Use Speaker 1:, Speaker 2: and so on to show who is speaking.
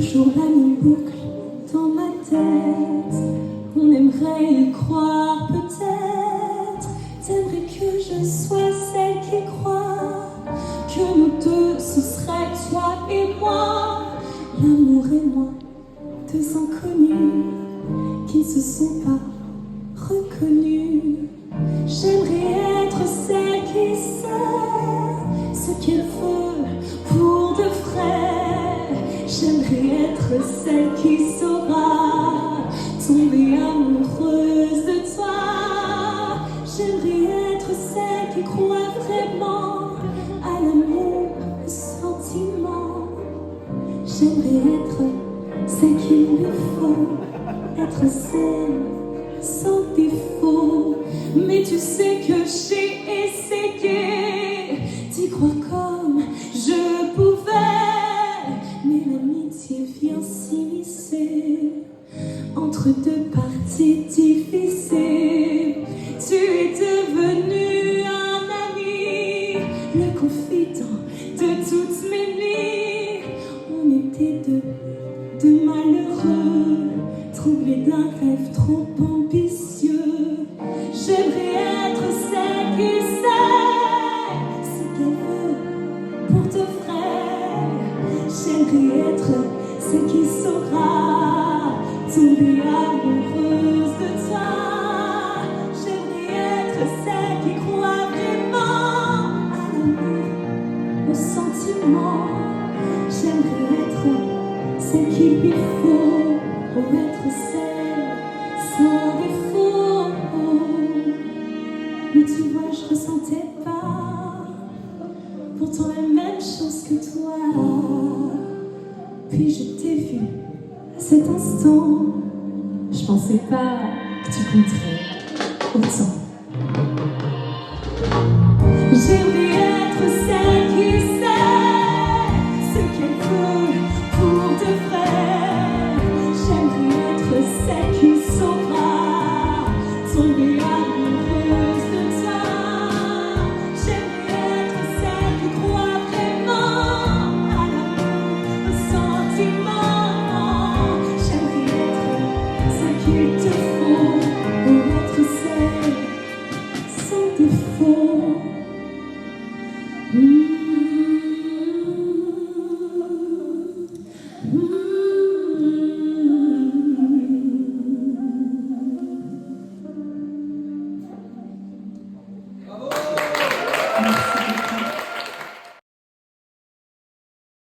Speaker 1: toujours la même boucle dans ma tête. On aimerait y croire peut-être. T'aimerais que je sois celle qui croit que nous deux ce serait toi et moi, l'amour et moi, deux inconnus qui ne se sont pas reconnus. J'aimerais être celle qui sait ce qu'elle veut pour de vrai. J'aimerais être celle qui saura tomber amoureuse de toi. J'aimerais être celle qui croit vraiment à l'amour, au sentiment. J'aimerais être celle qu'il lui faut, être celle sans défaut. Mais tu sais que j'ai essayé d'y croire comme je pouvais. Mais l'amitié vient s'immiscer entre deux parties difficiles. Tu es devenu un ami, le confident de toutes mes nuits. On était deux malheureux, troublés d'un rêve trop ambitieux. J'aimerais être celle qui sait ce qu'elle veut pour de vrai. J'aimerais être celle qui saura tomber amoureuse de toi. J'aimerais être celle qui croit vraiment à l'amour, au sentiment. J'aimerais être celle qu'il lui faut pour être celle sans défaut. Mais tu vois, je ressentais pas pourtant la même chose que toi. Puis je t'ai vu à cet instant, je pensais pas que tu compterais autant.